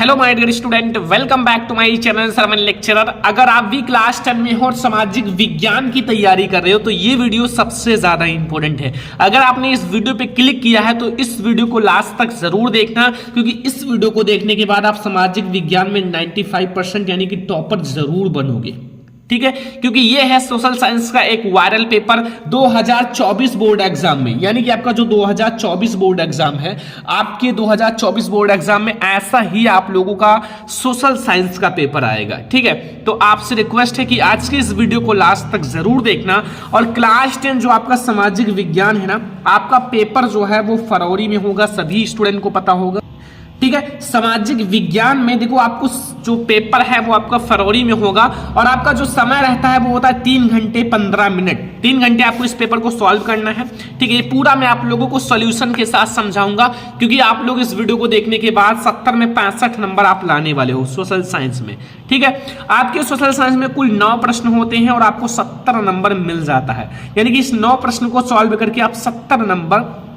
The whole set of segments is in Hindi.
Hello my dear student, welcome back to my channel सरमन लेक्चरर। अगर आप भी क्लास 10 में हो और सामाजिक विज्ञान की तैयारी कर रहे हो तो ये वीडियो सबसे ज्यादा इंपॉर्टेंट है। अगर आपने इस वीडियो पे क्लिक किया है तो इस वीडियो को लास्ट तक जरूर देखना, क्योंकि इस वीडियो को देखने के बाद आप सामाजिक विज्ञान में 95% यानी कि टॉपर जरूर बनोगे। ठीक है, क्योंकि ये है सोशल साइंस का एक वायरल पेपर 2024 बोर्ड एग्जाम में, यानी कि आपका जो 2024 बोर्ड एग्जाम है, आपके 2024 बोर्ड एग्जाम में ऐसा ही आप लोगों का सोशल साइंस का पेपर आएगा। ठीक है, तो आपसे रिक्वेस्ट है कि आज के इस वीडियो को लास्ट तक जरूर देखना। और क्लास 10 जो आपका सामाजिक विज्ञान है ना, आपका पेपर जो है वो फरवरी में होगा, सभी स्टूडेंट को पता होगा। ठीक है, सामाजिक विज्ञान में देखो आपको जो पेपर है वो आपका फरवरी में होगा और आपका जो समय रहता है वो होता है 3 घंटे 15 मिनट। 3 घंटे आपको इस पेपर को सॉल्व करना है। ठीक है, ये पूरा मैं आप लोगों को सॉल्यूशन के साथ समझाऊंगा, क्योंकि आप लोग इस वीडियो को देखने के बाद 70 में 65 नंबर आप लाने वाले हो सोशल साइंस में। ठीक है, आपके सोशल साइंस में कुल 9 प्रश्न होते हैं और आपको 70 नंबर मिल जाता है, यानी कि इस 9 प्रश्न को सॉल्व करके आप 70 नंबर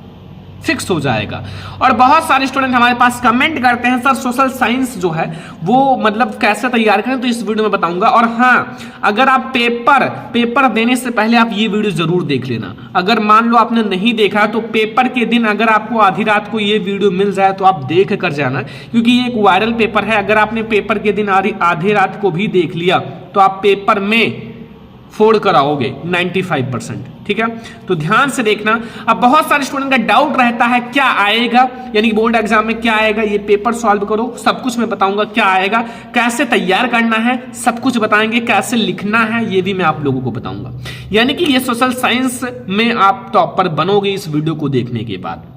फिक्स हो जाएगा। और बहुत सारे स्टूडेंट हमारे पास कमेंट करते हैं सर सोशल साइंस जो है वो मतलब कैसे तैयार करें, तो इस वीडियो में बताऊंगा। और हाँ, अगर आप पेपर देने से पहले आप ये वीडियो जरूर देख लेना। अगर मान लो आपने नहीं देखा तो पेपर के दिन अगर आपको आधी रात को ये वीडियो मिल जाए तो आप देख कर जाना, क्योंकि ये एक वायरल पेपर है। अगर आपने पेपर के दिन आधी रात को भी देख लिया तो आप पेपर में फोड़ कराओगे 95%। ठीक है, तो ध्यान से देखना। अब बहुत सारे स्टूडेंट का डाउट रहता है क्या आएगा, यानी बोर्ड एग्जाम में क्या आएगा। ये पेपर सॉल्व करो, सब कुछ मैं बताऊंगा क्या आएगा, कैसे तैयार करना है सब कुछ बताएंगे, कैसे लिखना है ये भी मैं आप लोगों को बताऊंगा। यानी कि ये सोशल साइंस में आप टॉपर बनोगे इस वीडियो को देखने के बाद।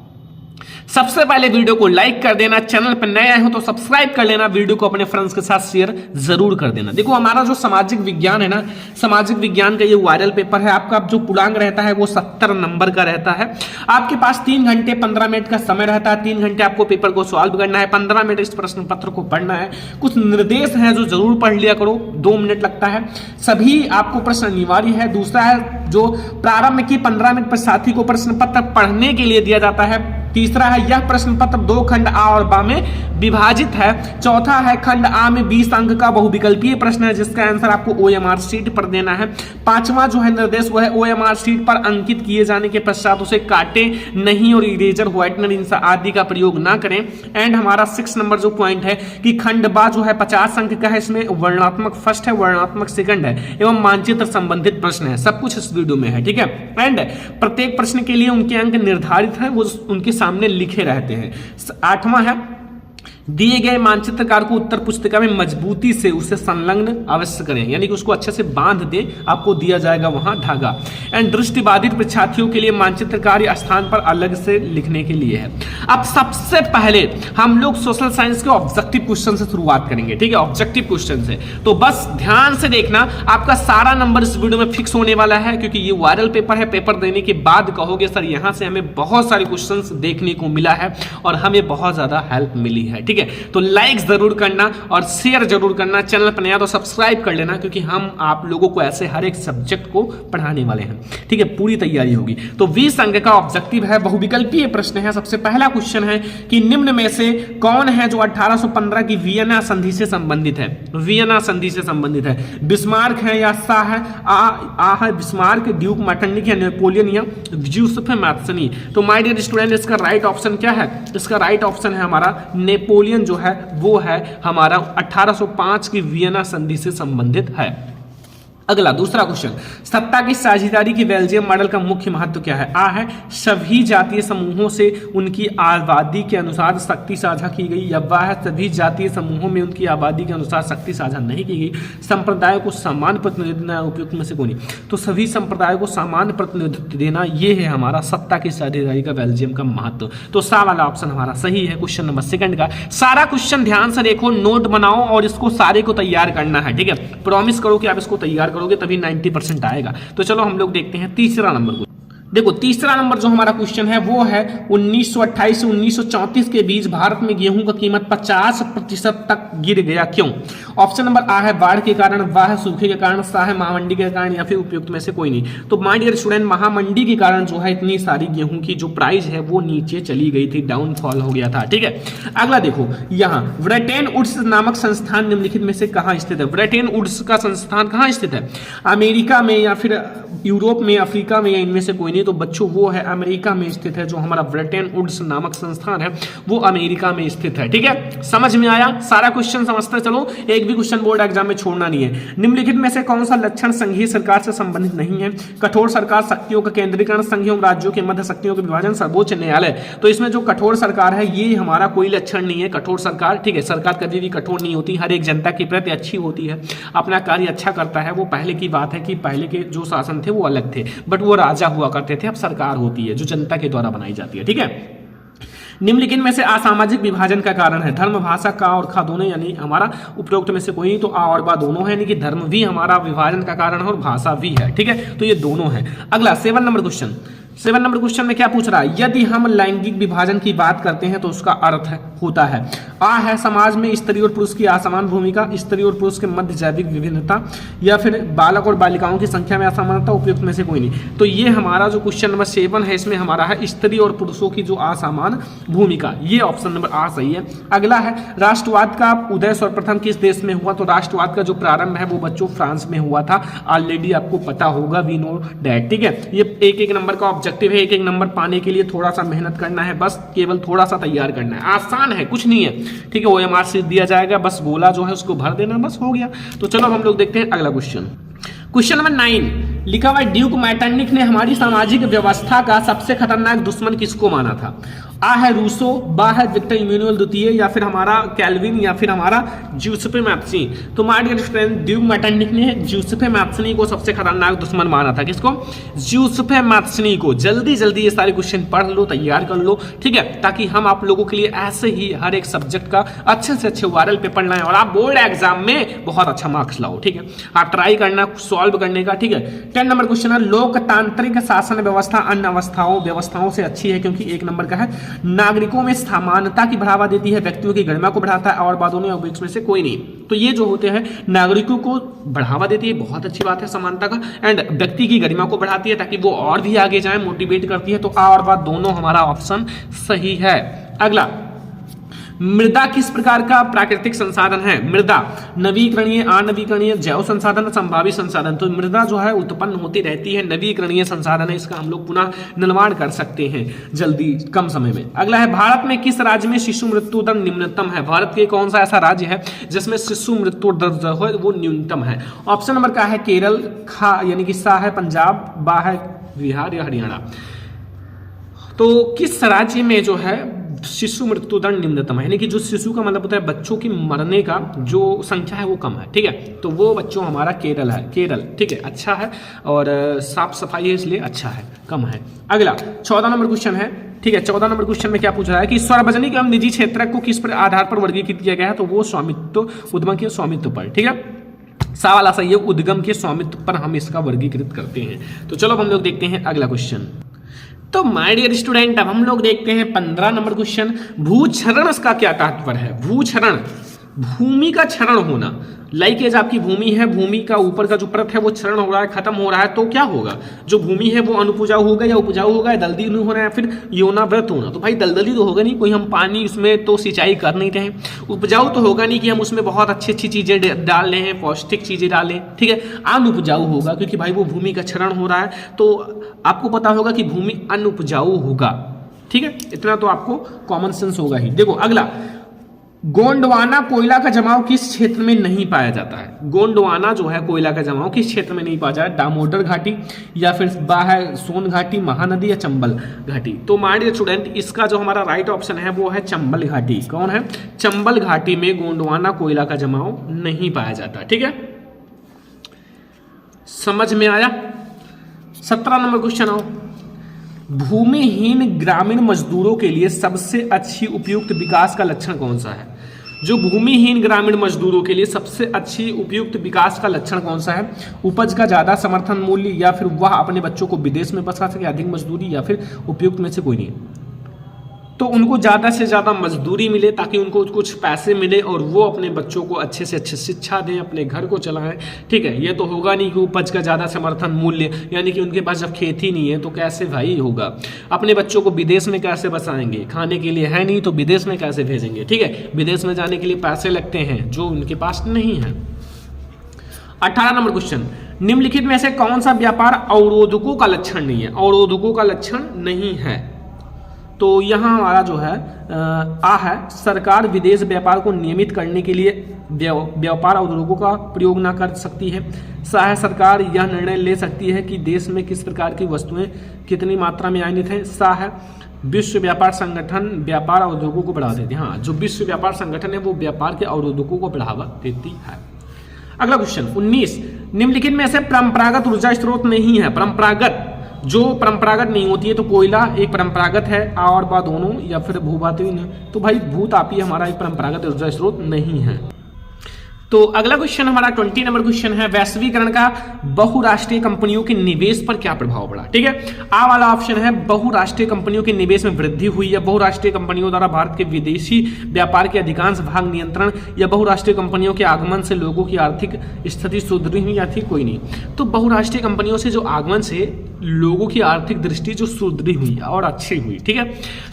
सबसे पहले वीडियो को लाइक कर देना, चैनल पर नए आए हो तो सब्सक्राइब कर लेना, वीडियो को अपने फ्रेंड्स के साथ शेयर जरूर कर देना। देखो हमारा जो सामाजिक विज्ञान है ना, सामाजिक विज्ञान का ये वायरल पेपर है। आपका जो पूर्णांक रहता है वो 70 नंबर का रहता है। आपके पास 3 घंटे 15 मिनट का समय रहता है। 3 घंटे आपको पेपर को सॉल्व करना है, 15 मिनट इस प्रश्न पत्र को पढ़ना है। कुछ निर्देश है जो जरूर पढ़ लिया करो, 2 मिनट लगता है। सभी आपको प्रश्न अनिवार्य है। दूसरा है जो प्रारंभ की 15 मिनट पर साथी को प्रश्न पत्र पढ़ने के लिए दिया जाता है। तीसरा है यह प्रश्न पत्र 2 खंड आ और बा में विभाजित है। चौथा है खंड आ में 20 अंक का बहुविकल्पीय प्रश्न है जिसका आंसर आपको OMR शीट पर देना है। पांचवा जो है निर्देश वो है OMR शीट पर अंकित किए जाने के पश्चात उसे काटे नहीं और इरेजर व्हाइटनर आदि का प्रयोग ना करें। एंड हमारा 6 नंबर जो पॉइंट है कि खंड बा जो है 50 अंक का है, इसमें वर्णात्मक फर्स्ट है, वर्णात्मक सेकंड है एवं मानचित्र संबंधित प्रश्न है। सब कुछ इस वीडियो में है। ठीक है, एंड प्रत्येक प्रश्न के लिए उनके अंक निर्धारित है, वो उनके सामने लिखे रहते हैं। 8वां है दिए गए मानचित्रकार को उत्तर पुस्तिका में मजबूती से उसे संलग्न अवश्य करें, यानी कि उसको अच्छे से बांध दे, आपको दिया जाएगा वहां धागा। एंड दृष्टिबाधित परीक्षार्थियों के लिए मानचित्रकार स्थान पर अलग से लिखने के लिए है। अब सबसे पहले हम लोग सोशल साइंस के ऑब्जेक्टिव क्वेश्चन से शुरुआत करेंगे। ठीक है, ऑब्जेक्टिव क्वेश्चन से तो बस ध्यान से देखना, आपका सारा नंबर इस वीडियो में फिक्स होने वाला है, क्योंकि ये वायरल पेपर है। पेपर देने के बाद कहोगे सर यहाँ से हमें बहुत सारे क्वेश्चन देखने को मिला है और हमें बहुत ज्यादा हेल्प मिली है। ठीक है, तो लाइक जरूर करना और शेयर जरूर करना। चैनल पर नया तो सब्सक्राइब कर लेना, क्योंकि हम आप लोगों को ऐसे हर एक सब्जेक्ट को पढ़ाने वाले हैं। ठीक है, पूरी तैयारी होगी। तो 20 अंक का ऑब्जेक्टिव है, बहुविकल्पीय प्रश्न है। सबसे पहला क्वेश्चन है कि निम्न में से कौन है जो 1815 की वियना संधि से संबंधित है। वियना संधि से संबंधित है, बिस्मार्क है या सा है, आ है बिस्मार्क, ड्यूक मैटरनिक या नेपोलियन या ज्यूसेफ मैथ्सनी। तो माय डियर स्टूडेंट, इसका राइट ऑप्शन क्या है? इसका राइट ऑप्शन है हमारा नेपोलियन जो है वो है हमारा 1805 की वियना संधि से संबंधित है। अगला दूसरा क्वेश्चन, सत्ता की साझेदारी की बेल्जियम मॉडल का मुख्य महत्व क्या है? आ है सभी जातीय समूहों से उनकी आबादी के अनुसार शक्ति साझा की गई, या बा है सभी जातीय समूहों में उनकी आबादी के अनुसार शक्ति साझा नहीं की गई, संप्रदायों को समान प्रतिनिधित्व देना उपयुक्त में से कौन? तो सभी संप्रदायों को समान प्रतिनिधित्व देना, ये है हमारा सत्ता की साझेदारी का बेल्जियम का महत्व। तो सा वाला ऑप्शन हमारा सही है क्वेश्चन नंबर 2 का। सारा क्वेश्चन ध्यान से देखो, नोट बनाओ और इसको सारे को तैयार करना है। ठीक है, प्रॉमिस करो कि आप इसको तैयार करोगे तभी 90% आएगा। तो चलो हम लोग देखते हैं तीसरा नंबर को। देखो तीसरा नंबर जो हमारा क्वेश्चन है वो है 1928 से 1934 के बीच भारत में गेहूं का कीमत 50% तक गिर गया, क्यों? ऑप्शन नंबर आ है बाढ़ के कारण, बा है सूखे के कारण, सा है महामंडी के कारण, या फिर उपयुक्त में से कोई नहीं। तो माय डियर स्टूडेंट, महामंडी के कारण जो है इतनी सारी गेहूं की जो प्राइस है वो नीचे चली गई थी, डाउनफॉल हो गया था। ठीक है, अगला देखो यहाँ ब्रिटेन वुड्स नामक संस्थान निम्नलिखित में से कहाँ स्थित है? ब्रिटेन वुड्स का संस्थान कहाँ स्थित है? अमेरिका में या फिर यूरोप में, अफ्रीका में, या इनमें से कोई नहीं। तो बच्चों वो है अमेरिका में स्थित है, जो हमारा ब्रिटेन वुड्स नामक संस्थान है वो अमेरिका में स्थित है। ठीक है, समझ में आया? सारा क्वेश्चन समझते चलो, एक भी क्वेश्चन बोर्ड एग्जाम में छोड़ना नहीं है। निम्नलिखित में से कौन सा लक्षण संघीय सरकार से संबंधित नहीं है? कठोर सरकार, शक्तियों का केंद्रीकरण, संघ एवं राज्यों के मध्य शक्तियों के विभाजन, सर्वोच्च न्यायालय। तो इसमें जो कठोर सरकार है ये हमारा कोई लक्षण नहीं है। कठोर सरकार, ठीक है, सरकार कभी भी कठोर नहीं होती, हर एक जनता के प्रति अच्छी होती है, अपना कार्य अच्छा करता है। वो पहले की बात है कि पहले के जो शासन थे वो अलग थे, बट वो राजा हुआ करते थे, अब सरकार होती है जो जनता के द्वारा बनाई जाती है। ठीक है, निम्नलिखित में से असामाजिक विभाजन का कारण है? धर्म, भाषा, का और खा दोनों, यानी हमारा उपरोक्त में से कोई नहीं। तो आ और बा दोनों है, यानी कि धर्म भी हमारा विभाजन का कारण है और भाषा भी है। ठीक है, तो ये दोनों है। अगला 7 नंबर क्वेश्चन में क्या पूछ रहा है? यदि हम लैंगिक विभाजन की बात करते हैं तो उसका अर्थ होता है, आ है समाज में स्त्री और पुरुष की असमान भूमिका, स्त्री और पुरुष के मध्य जैविक विभिन्नता, या फिर बालक और बालिकाओं की संख्या में असमानता, उपयुक्त में से कोई नहीं। तो ये हमारा जो क्वेश्चन नंबर 7 है इसमें हमारा है स्त्री और पुरुषों की जो असमान भूमिका, ये ऑप्शन नंबर आ सही है। अगला है राष्ट्रवाद का उदय सर्वप्रथम किस देश में हुआ? तो राष्ट्रवाद का जो प्रारंभ है वो बच्चों फ्रांस में हुआ था, ऑलरेडी आपको पता होगा, वी नो दैट। ठीक है, ये एक नंबर का ऑब्जेक्टिव है, एक नंबर पाने के लिए थोड़ा सा मेहनत करना है, बस केवल थोड़ा सा तैयार करना है, आसान है, कुछ नहीं है। ठीक है, OMR से दिया जाएगा, बस गोला जो है उसको भर देना, बस हो गया। तो चलो हम लोग देखते हैं अगला क्वेश्चन नंबर 9 लिखा हुआ, ड्यूक मैटरनिक ने हमारी सामाजिक व्यवस्था का सबसे खतरनाक दुश्मन किसको माना था? आ है रूसो, बा है विक्टर इमैनुअल द्वितीय, या फिर हमारा कैल्विन, या फिर हमारा ज्यूसेppe मैप्सी। तो my dear student, Duke Metternich ने ज्यूसेppe मैप्सी को सबसे खतरनाक दुश्मन माना था। किसको? ज्यूसेppe मैप्सी को। जल्दी जल्दी ये सारे क्वेश्चन पढ़ लो, तैयार कर लो, ठीक है, ताकि हम आप लोगों के लिए ऐसे ही हर एक सब्जेक्ट का अच्छे से अच्छे वायरल पेपर लाएं और आप बोर्ड एग्जाम में बहुत अच्छा मार्क्स लाओ। ठीक है, आप ट्राई करना सॉल्व करने का। ठीक है, 10 नंबर क्वेश्चन है, लोकतांत्रिक शासन व्यवस्था अन्य व्यवस्थाओं से अच्छी है क्योंकि 1 नंबर का है, नागरिकों में समानता की बढ़ावा देती है, व्यक्तियों की गरिमा को बढ़ाता है, और बातों में से कोई नहीं। तो ये जो होते हैं नागरिकों को बढ़ावा देती है, बहुत अच्छी बात है समानता का, एंड व्यक्ति की गरिमा को बढ़ाती है ताकि वो और भी आगे जाए, मोटिवेट करती है। तो आ और बात दोनों हमारा ऑप्शन सही है। अगला, मृदा किस प्रकार का प्राकृतिक संसाधन है? मृदा नवीकरणीय, अनवीकरणीय, जैव संसाधन, संभावित संसाधन। तो मृदा जो है उत्पन्न होती रहती है, नवीकरणीय संसाधन है, इसका हम लोग पुनः निर्माण कर सकते हैं जल्दी कम समय में। अगला है, भारत में किस राज्य में शिशु मृत्यु दर निम्नतम है? भारत के कौन सा ऐसा राज्य है जिसमें शिशु मृत्यु दर जो है वो न्यूनतम है? ऑप्शन नंबर का है केरल, खा यानी कि सा है पंजाब, बा है बिहार या हरियाणा। तो किस राज्य में जो है शिशु मृत्यु दर निम्नतम है, यानी कि जो शिशु का मतलब होता है बच्चों की मरने का जो संख्या है वो कम है। ठीक है, तो वो बच्चों हमारा केरल है, केरल। ठीक है, अच्छा है, और साफ सफाई है इसलिए अच्छा है, कम है। अगला 14 नंबर क्वेश्चन है। ठीक है, 14 नंबर क्वेश्चन में क्या पूछ रहा है कि सार्वजनिक एवं निजी क्षेत्र को किस आधार पर वर्गीकृत किया गया है? तो वो स्वामित्व, उद्यम के स्वामित्व पर। ठीक है, सा वाला सही है, उद्गम के स्वामित्व पर हम इसका वर्गीकृत करते हैं। तो चलो हम लोग देखते हैं अगला क्वेश्चन। तो माय डियर स्टूडेंट, अब हम लोग देखते हैं 15 नंबर क्वेश्चन। भूक्षरण का क्या तात्पर्य है? भूक्षरण, भूमि का क्षरण होना। लाइक एज आपकी भूमि है, भूमि का ऊपर का जो परत है वो क्षरण हो रहा है, खत्म हो रहा है, तो क्या होगा? जो भूमि है वो अनुपजाऊ होगा या उपजाऊ होगा, दलदली होना या फिर योनाव्रत होना? तो भाई दलदली तो होगा नहीं, कोई हम पानी उसमें तो सिंचाई कर नहीं रहे। उपजाऊ तो होगा नहीं कि हम उसमें बहुत अच्छी अच्छी चीजें डाल रहे हैं, पौष्टिक चीजें डालें। ठीक है, अनुपजाऊ होगा क्योंकि भाई वो भूमि का क्षरण हो रहा है, तो आपको पता होगा कि भूमि अनुपजाऊ होगा। ठीक है, इतना तो आपको कॉमन सेंस होगा ही। देखो अगला, गोंडवाना कोयला का जमाव किस क्षेत्र में नहीं पाया जाता है? गोंडवाना जो है कोयला का जमाव किस क्षेत्र में नहीं पाया जाता है? दामोदर घाटी, या फिर बा है सोन घाटी, महानदी, या चंबल घाटी। तो माय डियर स्टूडेंट, इसका जो हमारा राइट ऑप्शन है वो है चंबल घाटी। कौन है? चंबल घाटी में गोंडवाना कोयला का जमाव नहीं पाया जाता। ठीक है, समझ में आया? 17 नंबर क्वेश्चन आओ। भूमिहीन ग्रामीण मजदूरों के लिए सबसे अच्छी उपयुक्त विकास का लक्षण कौन सा है? जो भूमिहीन ग्रामीण मजदूरों के लिए सबसे अच्छी उपयुक्त विकास का लक्षण कौन सा है? उपज का ज्यादा समर्थन मूल्य, या फिर वह अपने बच्चों को विदेश में बसा सके, अधिक मजदूरी, या फिर उपयुक्त में से कोई नहीं। तो उनको ज़्यादा से ज़्यादा मजदूरी मिले ताकि उनको कुछ पैसे मिले और वो अपने बच्चों को अच्छे से अच्छे शिक्षा दें, अपने घर को चलाएं। ठीक है, ये तो होगा नहीं कि उपज का ज़्यादा समर्थन मूल्य, यानी कि उनके पास जब खेती नहीं है तो कैसे भाई होगा? अपने बच्चों को विदेश में कैसे बसाएंगे? खाने के लिए है नहीं तो विदेश में कैसे भेजेंगे? ठीक है, विदेश में जाने के लिए पैसे लगते हैं जो उनके पास नहीं है। 18 नंबर क्वेश्चन, निम्नलिखित में से कौन सा व्यापार अवरोधकों का लक्षण नहीं है? अवरोधकों का लक्षण नहीं है तो यहाँ हमारा जो है आ है, सरकार विदेश व्यापार को नियमित करने के लिए व्यापार अवरोधकों का प्रयोग न कर सकती है। सा है, सरकार यह निर्णय ले सकती है कि देश में किस प्रकार की वस्तुएं कितनी मात्रा में आयातित हैं। सा है, विश्व व्यापार संगठन व्यापार अवरोधकों को बढ़ावा देती है। हाँ, जो विश्व व्यापार संगठन है वो व्यापार के अवरोधकों को बढ़ावा देती है। अगला क्वेश्चन 19, निम्नलिखित में से परंपरागत ऊर्जा स्रोत नहीं है। परंपरागत, जो परंपरागत नहीं होती है तो कोयला एक परंपरागत है, आ और बा दोनों, या फिर भूतापी, तो भाई भूतापी हमारा एक परंपरागत ऊर्जा स्रोत नहीं है। तो अगला क्वेश्चन हमारा 20 नंबर क्वेश्चन है, वैश्वीकरण का बहुराष्ट्रीय कंपनियों के निवेश पर क्या प्रभाव पड़ा? ठीक है, आ वाला ऑप्शन है बहुराष्ट्रीय कंपनियों के निवेश में वृद्धि हुई है। बहुराष्ट्रीय कंपनियों द्वारा भारत के विदेशी व्यापार के अधिकांश भाग नियंत्रण, या बहुराष्ट्रीय कंपनियों के आगमन से लोगों की आर्थिक स्थिति सुदृढ़ हुई, या थी कोई नहीं। तो बहुराष्ट्रीय कंपनियों से जो आगमन से लोगों की आर्थिक दृष्टि जो सुदृढ़ हुई और अच्छी हुई। ठीक है,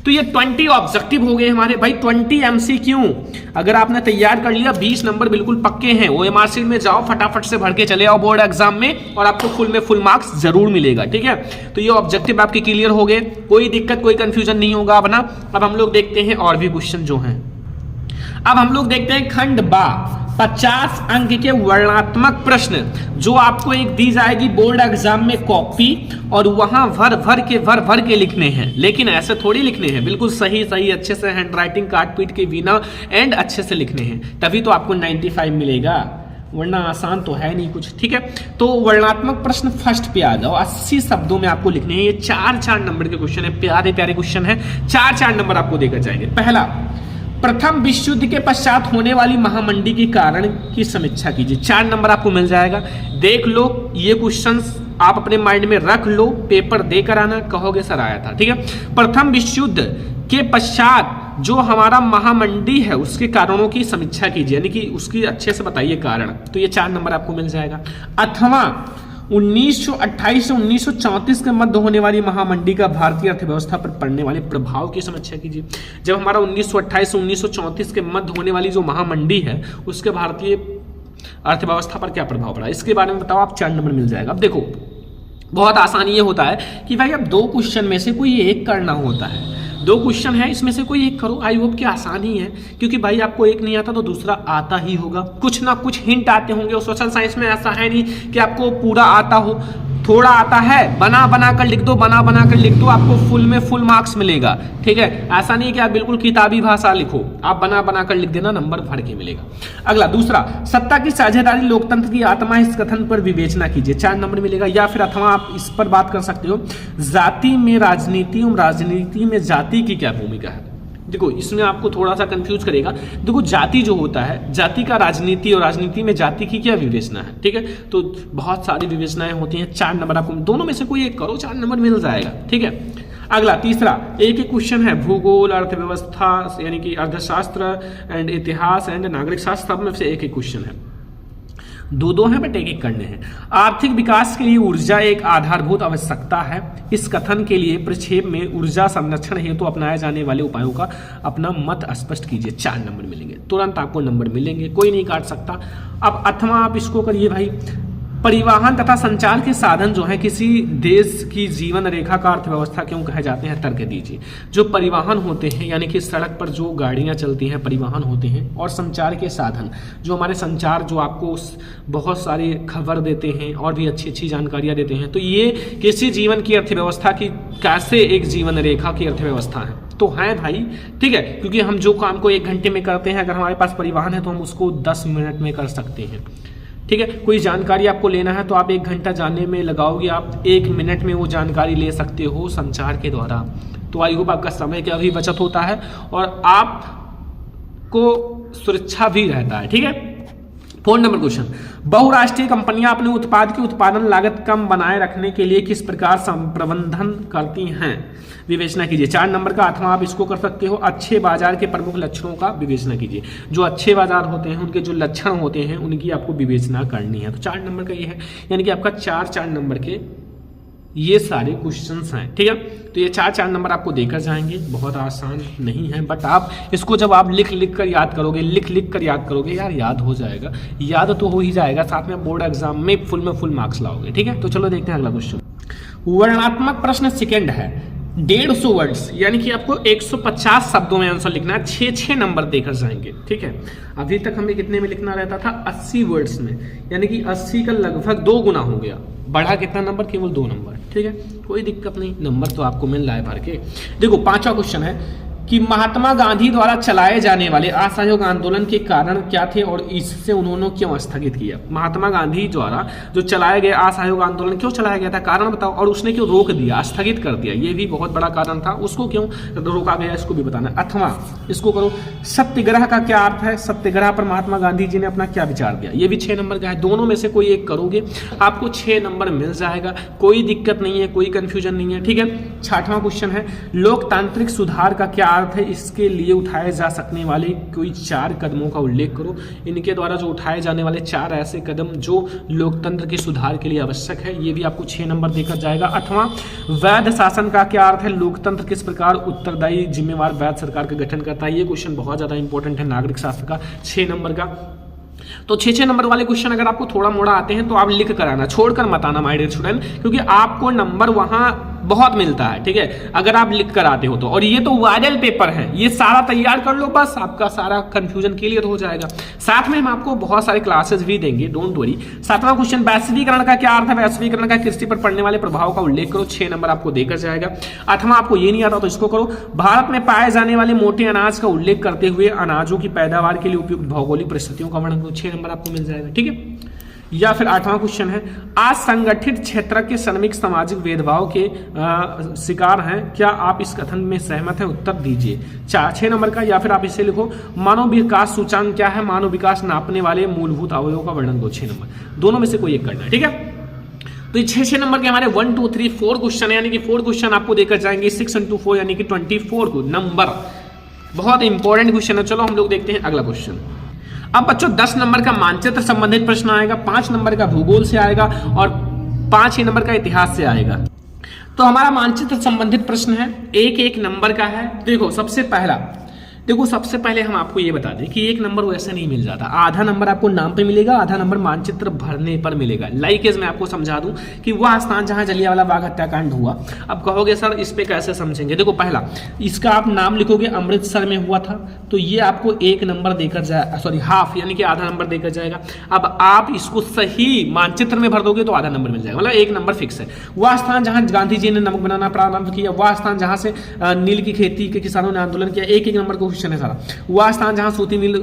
तो ये 20 ऑब्जेक्टिव हो गए हमारे भाई। 20 MCQ अगर आपने तैयार कर लिया, 20 नंबर बिल्कुल पक्के हैं। OMR शीट में जाओ, फटाफट से भर के चले आओ बोर्ड एग्जाम में और आपको फुल में फुल मार्क्स जरूर मिलेगा। ठीक है, तो ये ऑब्जेक्टिव आपके क्लियर हो गए, कोई दिक्कत कोई कंफ्यूजन नहीं होगा अपना। अब हम लोग देखते हैं और भी क्वेश्चन जो हैं। अब हम लोग देखते हैं खंड बा, 50 अंक के वर्णनात्मक प्रश्न, जो आपको एक दी जाएगी बोर्ड एग्जाम में कॉपी, और वहां भर के लिखने हैं। लेकिन ऐसे थोड़ी लिखने हैं, बिल्कुल सही सही अच्छे से हैंड राइटिंग काट पीट के बिना एंड अच्छे से लिखने हैं, तभी तो आपको 95 मिलेगा, वरना आसान तो है नहीं कुछ। ठीक है, तो वर्णनात्मक प्रश्न फर्स्ट पे आ जाओ। 80 शब्दों में आपको लिखने हैं। ये 4 नंबर के क्वेश्चन है, प्यारे प्यारे क्वेश्चन है। 4 नंबर आपको देकर जाएंगे। पहला, प्रथम विश्व युद्ध के पश्चात होने वाली महामंदी के कारण की समीक्षा कीजिए। 4 नंबर आपको मिल जाएगा। देख लो, ये क्वेश्चंस आप अपने माइंड में रख लो, पेपर देकर आना, कहोगे सर आया था। ठीक है, प्रथम विश्व युद्ध के पश्चात जो हमारा महामंदी है उसके कारणों की समीक्षा कीजिए, यानी कि उसकी अच्छे से बताइए कारण। तो ये 4 नंबर आपको मिल जाएगा। अथवा 1928 से 1934 के मध्य होने वाली महामंदी का भारतीय अर्थव्यवस्था पर पड़ने वाले प्रभाव की समीक्षा कीजिए। जब हमारा 1928 से 1934 के मध्य होने वाली जो महामंदी है उसके भारतीय अर्थव्यवस्था पर क्या प्रभाव पड़ा, इसके बारे में बताओ। आप 4 नंबर मिल जाएगा। अब देखो, बहुत आसानी ये होता है कि भाई अब 2 क्वेश्चन में से कोई एक करना होता है। 2 क्वेश्चन है, इसमें से कोई एक करो। आई होप कि आसान ही है, क्योंकि भाई आपको एक नहीं आता तो दूसरा आता ही होगा। कुछ ना कुछ हिंट आते होंगे, और सोशल साइंस में ऐसा है नहीं कि आपको पूरा आता हो, थोड़ा आता है, बना कर लिख दो, बना कर लिख दो, आपको फुल में फुल मार्क्स मिलेगा। ठीक है, ऐसा नहीं कि आप बिल्कुल किताबी भाषा लिखो, आप बना कर लिख देना, नंबर भर के मिलेगा। अगला दूसरा, सत्ता की साझेदारी लोकतंत्र की आत्मा, इस कथन पर विवेचना कीजिए। 4 नंबर मिलेगा। या फिर अथवा आप इस पर बात कर सकते हो, जाति में राजनीति और राजनीति में जाति की क्या भूमिका है। देखो, इसमें आपको थोड़ा सा कंफ्यूज करेगा। देखो, जाति जो होता है, जाति का राजनीति और राजनीति में जाति की क्या विवेचना है। ठीक है, तो बहुत सारी विवेचनाएं होती हैं। 4 नंबर आपको दोनों में से कोई एक करो, 4 नंबर मिल जाएगा। ठीक है, अगला तीसरा, एक क्वेश्चन है भूगोल, अर्थव्यवस्था यानी कि अर्थशास्त्र एंड इतिहास एंड नागरिक शास्त्र, सब में से एक क्वेश्चन है। 2 हैं बट एक करने हैं। आर्थिक विकास के लिए ऊर्जा एक आधारभूत आवश्यकता है। इस कथन के लिए प्रक्षेप में ऊर्जा संरक्षण हेतु अपनाए जाने वाले उपायों का अपना मत स्पष्ट कीजिए। 4 नंबर मिलेंगे, तुरंत आपको नंबर मिलेंगे, कोई नहीं काट सकता। अब अथवा आप इसको करिए भाई, परिवहन तथा संचार के साधन जो है किसी देश की जीवन रेखा का अर्थव्यवस्था क्यों कहे जाते हैं, तर्क दीजिए। जो परिवहन होते हैं यानी कि सड़क पर जो गाड़ियां चलती हैं, परिवहन होते हैं, और संचार के साधन जो हमारे संचार जो आपको बहुत सारी खबर देते हैं और भी अच्छी अच्छी जानकारियां देते हैं, तो ये किसी जीवन की अर्थव्यवस्था की कैसे एक जीवन रेखा की अर्थव्यवस्था है, तो है भाई। ठीक है, क्योंकि हम जो काम को 1 घंटे में करते हैं, अगर हमारे पास परिवहन है तो हम उसको 10 मिनट में कर सकते हैं। ठीक है, कोई जानकारी आपको लेना है तो आप 1 घंटा जानने में लगाओगे, आप 1 मिनट में वो जानकारी ले सकते हो संचार के द्वारा। तो आई होप आपका समय का भी बचत होता है और आपको सुरक्षा भी रहता है। ठीक है, 4 नंबर क्वेश्चन, बहुराष्ट्रीय कंपनियां अपने उत्पाद की उत्पादन लागत कम बनाए रखने के लिए किस प्रकार प्रबंधन करती हैं, विवेचना कीजिए। 4 नंबर का अथवा आप इसको कर सकते हो, अच्छे बाजार के प्रमुख लक्षणों का विवेचना कीजिए। जो अच्छे बाजार होते हैं उनके जो लक्षण होते हैं उनकी आपको विवेचना करनी है। तो 4 नंबर का ये है, यानी कि आपका 4 नंबर के ये सारे क्वेश्चंस हैं। ठीक है, तो ये 4 नंबर आपको देकर जाएंगे, बहुत आसान नहीं है, बट आप इसको जब आप लिख कर याद करोगे, लिख कर याद करोगे यार, याद हो जाएगा, याद तो हो ही जाएगा, साथ में बोर्ड एग्जाम में फुल मार्क्स लाओगे। ठीक है, तो चलो देखते हैं अगला क्वेश्चन। वर्णात्मक प्रश्न सेकेंड है, 150 वर्ड्स यानी कि आपको 150 शब्दों में आंसर लिखना है, 6 नंबर देकर जाएंगे। ठीक है, अभी तक हमें कितने में लिखना रहता था, 80 वर्ड्स में, यानी कि 80 का लगभग 2 गुना हो गया, बढ़ा कितना नंबर, केवल 2 नंबर। ठीक है, कोई दिक्कत नहीं, नंबर तो आपको मिल रहा है भर के। देखो 5वां क्वेश्चन है कि महात्मा गांधी द्वारा चलाए जाने वाले असहयोग आंदोलन के कारण क्या थे और इससे उन्होंने क्यों स्थगित किया। महात्मा गांधी द्वारा जो चलाए गए असहयोग आंदोलन क्यों चलाया गया था, कारण बताओ, और उसने क्यों रोक दिया, स्थगित कर दिया, ये भी बहुत बड़ा कारण था, उसको क्यों रोका गया इसको भी बताना। अथवा इसको करो, सत्याग्रह का क्या अर्थ है, सत्याग्रह पर महात्मा गांधी जी ने अपना क्या विचार दिया, ये भी 6 नंबर का है। दोनों में से कोई एक करोगे आपको 6 नंबर मिल जाएगा, कोई दिक्कत नहीं है, कोई कंफ्यूजन नहीं है। ठीक है, 6वां क्वेश्चन है, लोकतांत्रिक सुधार का क्या अर्थ है, इसके लिए उठाए जा सकने वाले कोई 4 कदमों का उल्लेख करो। इनके द्वारा जो उठाए जाने वाले 4 ऐसे कदम जो लोकतंत्र के सुधार के लिए आवश्यक है, ये भी आपको 6 नंबर देकर जाएगा। अथवा वैध शासन का क्या अर्थ है, लोकतंत्र किस प्रकार उत्तरदायी जिम्मेवार वैध सरकार का गठन करता है, ये क्वेश्चन बहुत ज्यादा इंपॉर्टेंट है नागरिक शास्त्र का, 6 नंबर का। तो 6 नंबर वाले क्वेश्चन अगर आपको थोड़ा मोड़ा आते हैं तो आप लिख कर आना, छोड़कर मत आना माय डियर स्टूडेंट, क्योंकि आपको नंबर वहां बहुत मिलता है। ठीक है, अगर आप लिख कर आते हो तो, और ये तो वायरल पेपर है, ये सारा तैयार कर लो, बस आपका सारा कंफ्यूजन क्लियर हो जाएगा। साथ में हम आपको बहुत सारे क्लासेस भी देंगे, डोंट वरी। 7वां क्वेश्चन, वैश्वीकरण का क्या अर्थ है, वैश्वीकरण का कृषि पर पड़ने वाले प्रभाव का उल्लेख करो, 6 नंबर आपको देकर जाएगा। 8वां आपको ये नहीं आता तो इसको करो, भारत में पाए जाने वाले मोटे अनाज का उल्लेख करते हुए अनाजों की पैदावार के लिए उपयुक्त भौगोलिक परिस्थितियों का वर्णन करो, 6 नंबर आपको मिल जाएगा। ठीक है, या फिर 8वां क्वेश्चन है, असंगठित क्षेत्र के श्रमिक सामाजिक भेदभाव के शिकार हैं, क्या आप इस कथन में सहमत हैं, उत्तर दीजिए। 6 नंबर का, या फिर आप इसे लिखो, मानव विकास सूचांक क्या है, मानव विकास नापने वाले मूलभूत अवयवों का वर्णन करो, 6 नंबर। दोनों में से कोई एक करना है। ठीक है, तो ये 6 नंबर के हमारे 1 2 3 4 क्वेश्चन है, यानी कि 4 क्वेश्चन आपको देकर जाएंगे, 6 × 4 यानी कि 24 को नंबर, बहुत इंपॉर्टेंट क्वेश्चन है। चलो हम लोग देखते हैं अगला क्वेश्चन। अब बच्चों 10 नंबर का मानचित्र संबंधित प्रश्न आएगा, 5 नंबर का भूगोल से आएगा और 5 ही नंबर का इतिहास से आएगा। तो हमारा मानचित्र संबंधित प्रश्न है, 1 नंबर का है। देखो सबसे पहले हम आपको ये बता दें कि 1 नंबर वैसे नहीं मिल जाता, आधा नंबर आपको नाम पे मिलेगा, आधा नंबर मानचित्र भरने पर मिलेगा। लाइकेज मैं आपको समझा दूं कि वह स्थान जहां जलियांवाला बाग हत्याकांड हुआ। अब कहोगे सर इस पे कैसे समझेंगे, देखो पहला इसका आप नाम लिखोगे, अमृतसर में हुआ था, तो ये आपको 1 नंबर देकर जाए, सॉरी हाफ यानी कि आधा नंबर देकर जाएगा। अब आप इसको सही मानचित्र में भर दोगे तो आधा नंबर मिल जाएगा, मतलब 1 नंबर फिक्स है। वह स्थान जहां गांधी जी ने नमक बनाना प्रारंभ किया, वह स्थान जहां से नील की खेती के किसानों ने आंदोलन किया, 1 नंबर का क्वेश्चन है सारा। वह स्थान जहां सूती मिल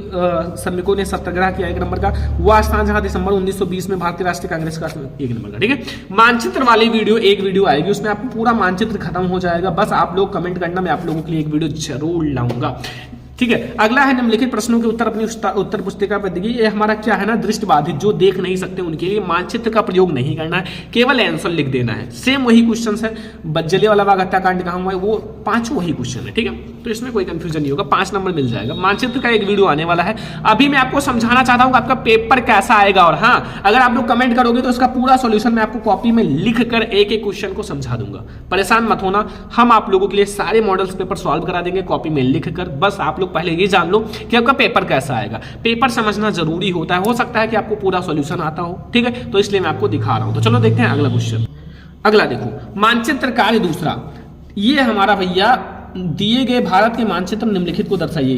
श्रमिकों ने सत्याग्रह किया, 1 नंबर का। वह स्थान जहां दिसंबर 1920 में भारतीय राष्ट्रीय कांग्रेस का, 1 नंबर का। ठीक है, मानचित्र वाली वीडियो एक वीडियो आएगी, उसमें आपको पूरा मानचित्र खत्म हो जाएगा, बस आप लोग कमेंट करना, मैं आप लोगों के लिए एक वीडियो जरूर लाऊंगा। ठीक है, अगला है निम्नलिखित प्रश्नों के उत्तर अपनी उत्तर पुस्तिका पर दिए। ये हमारा क्या है ना, दृष्टिबाधित जो देख नहीं सकते उनके लिए मानचित्र का प्रयोग नहीं करना है, केवल आंसर लिख देना है। सेम वही क्वेश्चन है, जलियांवाला बाग हत्याकांड कहां हुआ है, वो 5 वही क्वेश्चन है। ठीक है, तो इसमें कोई कंफ्यूजन नहीं होगा, 5 नंबर मिल जाएगा। मानचित्र का एक वीडियो आने वाला है, अभी मैं आपको समझाना चाहता हूं कि आपका पेपर कैसा आएगा। और हाँ, अगर आप लोग कमेंट करोगे तो इसका पूरा सॉल्यूशन मैं आपको कॉपी में लिख कर एक क्वेश्चन को समझा दूंगा, परेशान मत होना। हम आप लोगों के लिए सारे मॉडल्स पेपर सॉल्व करा देंगे कॉपी में लिख कर, बस आप लोग पहले ये जान लो कि आपका पेपर कैसा आएगा। पेपर समझना जरूरी होता है, हो सकता है कि आपको पूरा सॉल्यूशन आता हो। ठीक है, तो इसलिए मैं आपको दिखा रहा हूं। तो चलो देखते हैं अगला क्वेश्चन। अगला देखो, मानचित्र कार्य दूसरा, ये हमारा भैया दिए गए भारत के मानचित्र निम्नलिखित को दर्शाइए।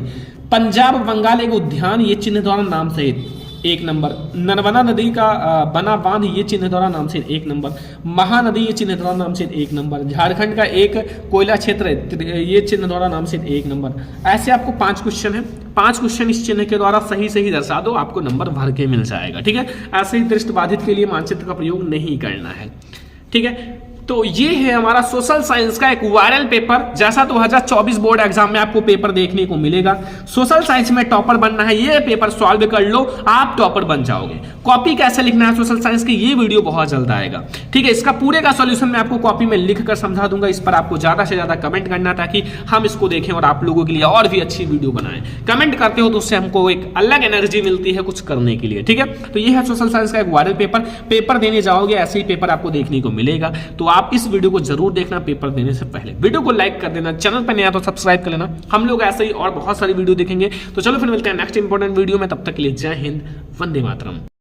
पंजाब बंगाल एक उद्यान, ये चिन्ह द्वारा नाम सहित, 1 नंबर। नर्मदा नदी का बना बांध, ये चिन्ह द्वारा नाम से 1 नंबर। महानदी, ये चिन्ह द्वारा नाम से 1 नंबर। झारखंड का एक कोयला क्षेत्र है, ये चिन्ह द्वारा नाम से 1 नंबर। ऐसे आपको 5 क्वेश्चन है, 5 क्वेश्चन इस चिन्ह के द्वारा सही दर्शा दो, आपको नंबर भर के मिल जाएगा। ठीक है, ऐसे ही दृष्टिबाधित के लिए मानचित्र का प्रयोग नहीं करना है। ठीक है, तो ये है हमारा सोशल साइंस का एक वायरल पेपर, जैसा 2024 बोर्ड एग्जाम में आपको पेपर देखने को मिलेगा। सोशल साइंस में टॉपर बनना है, ये पेपर सॉल्व कर लो, आप टॉपर बन जाओगे। कॉपी कैसे लिखना है सोशल साइंस की, ये वीडियो बहुत जल्द आएगा, ठीक है। इसका पूरे का सॉल्यूशन मैं आपको कॉपी में लिख कर समझा दूंगा। इस पर आपको ज्यादा से ज्यादा कमेंट करना ताकि हम इसको देखें और आप लोगों के लिए और भी अच्छी वीडियो बनाएं। कमेंट करते हो तो उससे हमको एक अलग एनर्जी मिलती है कुछ करने के लिए, ठीक है। तो ये है सोशल साइंस का एक वायरल पेपर देने जाओगे ऐसे ही पेपर आपको देखने को मिलेगा। तो आप इस वीडियो को जरूर देखना पेपर देने से पहले। वीडियो को लाइक कर देना, चैनल पर नया तो सब्सक्राइब कर लेना। हम लोग ऐसे ही और बहुत सारी वीडियो देखेंगे। तो चलो फिर मिलते हैं नेक्स्ट इंपॉर्टेंट वीडियो में, तब तक के लिए जय हिंद, वंदे मातरम।